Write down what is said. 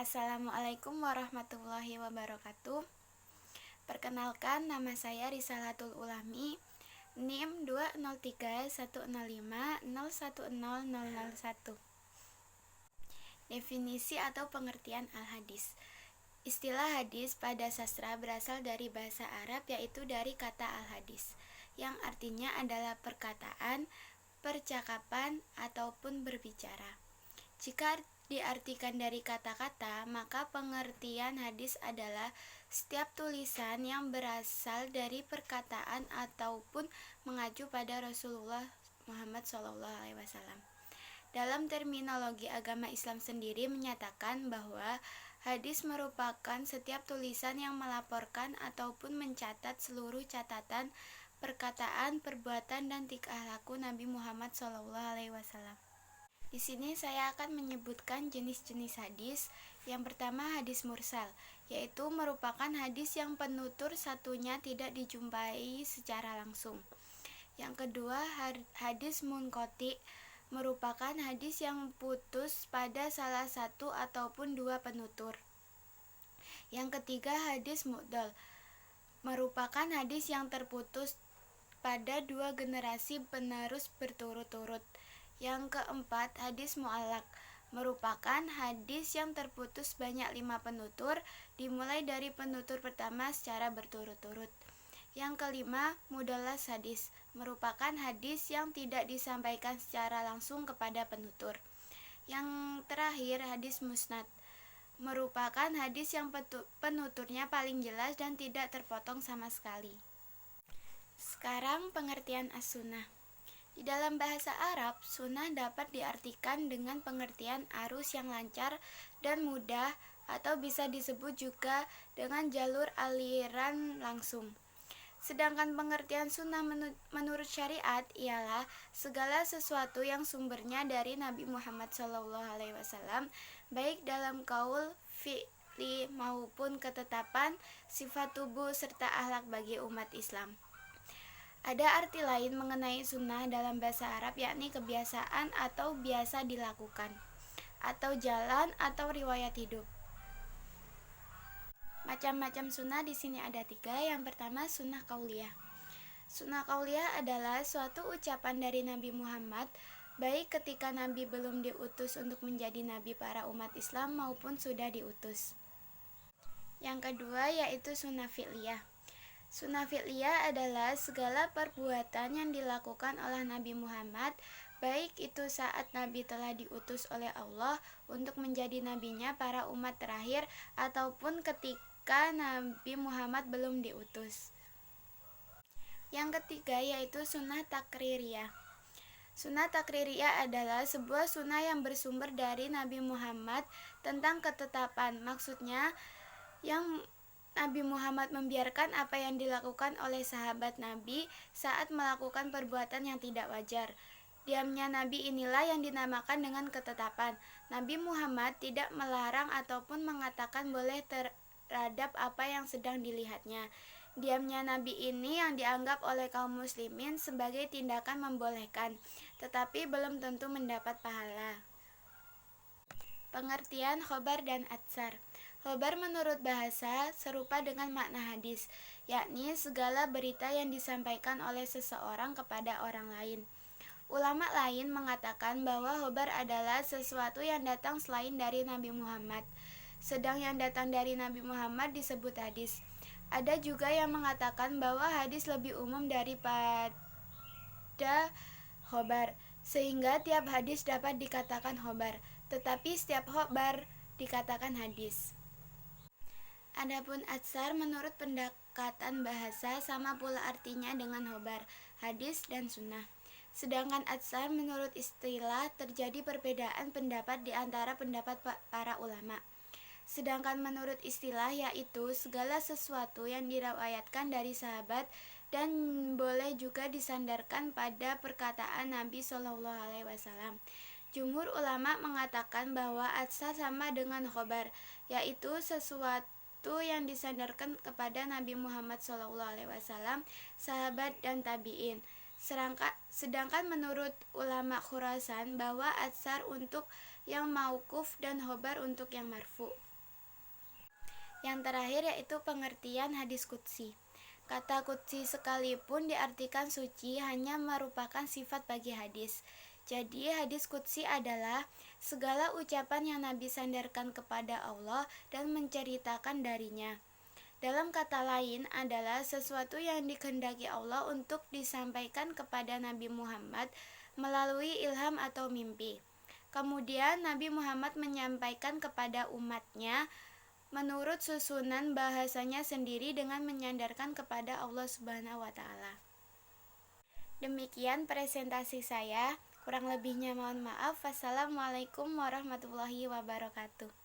Assalamualaikum warahmatullahi wabarakatuh. Perkenalkan, nama saya Risalatul Ulami, NIM 2031050010001. Definisi atau pengertian al-hadis. Istilah hadis pada sastra berasal dari bahasa Arab, yaitu dari kata al-hadis, yang artinya adalah perkataan, percakapan, ataupun berbicara. Jika diartikan dari kata-kata, maka pengertian hadis adalah setiap tulisan yang berasal dari perkataan ataupun mengacu pada Rasulullah Muhammad SAW. Dalam terminologi agama Islam sendiri menyatakan bahwa hadis merupakan setiap tulisan yang melaporkan ataupun mencatat seluruh catatan, perkataan, perbuatan, dan tingkah laku Nabi Muhammad SAW. Di sini saya akan menyebutkan jenis-jenis hadis. Yang pertama, hadis mursal, yaitu merupakan hadis yang penutur satunya tidak dijumpai secara langsung. Yang kedua, hadis munqati, merupakan hadis yang putus pada salah satu ataupun dua penutur. Yang ketiga, hadis mu'dal, merupakan hadis yang terputus pada dua generasi penerus berturut-turut. Yang keempat, hadis mu'allaq, merupakan hadis yang terputus banyak 5 penutur, dimulai dari penutur pertama secara berturut-turut. Yang kelima, mudallas hadis, merupakan hadis yang tidak disampaikan secara langsung kepada penutur. Yang terakhir, hadis musnad, merupakan hadis yang penuturnya paling jelas dan tidak terpotong sama sekali. Sekarang pengertian as-sunnah. Di dalam bahasa Arab, sunnah dapat diartikan dengan pengertian arus yang lancar dan mudah, atau bisa disebut juga dengan jalur aliran langsung. Sedangkan pengertian sunnah menurut syariat ialah segala sesuatu yang sumbernya dari Nabi Muhammad SAW, baik dalam kaul, fi'li maupun ketetapan, sifat tubuh, serta akhlak bagi umat Islam. Ada arti lain mengenai sunnah dalam bahasa Arab, yakni kebiasaan atau biasa dilakukan, atau jalan atau riwayat hidup. Macam-macam sunnah di sini ada 3. Yang pertama, sunnah qauliyah. Sunnah qauliyah adalah suatu ucapan dari Nabi Muhammad, baik ketika Nabi belum diutus untuk menjadi nabi para umat Islam maupun sudah diutus. Yang kedua yaitu sunnah fi'liyah. Sunnah fi'liyah adalah segala perbuatan yang dilakukan oleh Nabi Muhammad, baik itu saat Nabi telah diutus oleh Allah untuk menjadi nabinya para umat terakhir, ataupun ketika Nabi Muhammad belum diutus. Yang ketiga yaitu sunnah takririyah. Sunnah takririyah adalah sebuah sunnah yang bersumber dari Nabi Muhammad tentang ketetapan. Maksudnya, yang Nabi Muhammad membiarkan apa yang dilakukan oleh sahabat Nabi saat melakukan perbuatan yang tidak wajar. Diamnya Nabi inilah yang dinamakan dengan ketetapan. Nabi Muhammad tidak melarang ataupun mengatakan boleh terhadap apa yang sedang dilihatnya. Diamnya Nabi ini yang dianggap oleh kaum muslimin sebagai tindakan membolehkan, tetapi belum tentu mendapat pahala. Pengertian khobar dan atsar. Khobar menurut bahasa serupa dengan makna hadis, yakni segala berita yang disampaikan oleh seseorang kepada orang lain. Ulama lain mengatakan bahwa khobar adalah sesuatu yang datang selain dari Nabi Muhammad, sedang yang datang dari Nabi Muhammad disebut hadis. Ada juga yang mengatakan bahwa hadis lebih umum daripada khobar, sehingga tiap hadis dapat dikatakan khobar, tetapi setiap khobar dikatakan hadis. Adapun atsar menurut pendekatan bahasa sama pula artinya dengan khobar, hadis, dan sunnah. Sedangkan atsar menurut istilah terjadi perbedaan pendapat di antara pendapat para ulama. Sedangkan menurut istilah yaitu segala sesuatu yang diriwayatkan dari sahabat dan boleh juga disandarkan pada perkataan Nabi SAW. Jumhur ulama mengatakan bahwa atsar sama dengan khobar, yaitu sesuatu yang disandarkan kepada Nabi Muhammad SAW, sahabat, dan tabi'in. Sedangkan menurut ulama Khurasan bahwa atsar untuk yang mauquf dan khobar untuk yang marfu. Yang terakhir yaitu pengertian hadis qudsi. Kata qudsi sekalipun diartikan suci hanya merupakan sifat bagi hadis. Jadi hadis qudsi adalah segala ucapan yang Nabi sandarkan kepada Allah dan menceritakan darinya. Dalam kata lain adalah sesuatu yang dikehendaki Allah untuk disampaikan kepada Nabi Muhammad melalui ilham atau mimpi. Kemudian Nabi Muhammad menyampaikan kepada umatnya menurut susunan bahasanya sendiri dengan menyandarkan kepada Allah Subhanahu wa taala. Demikian presentasi saya. Kurang lebihnya mohon maaf. Wassalamualaikum warahmatullahi wabarakatuh.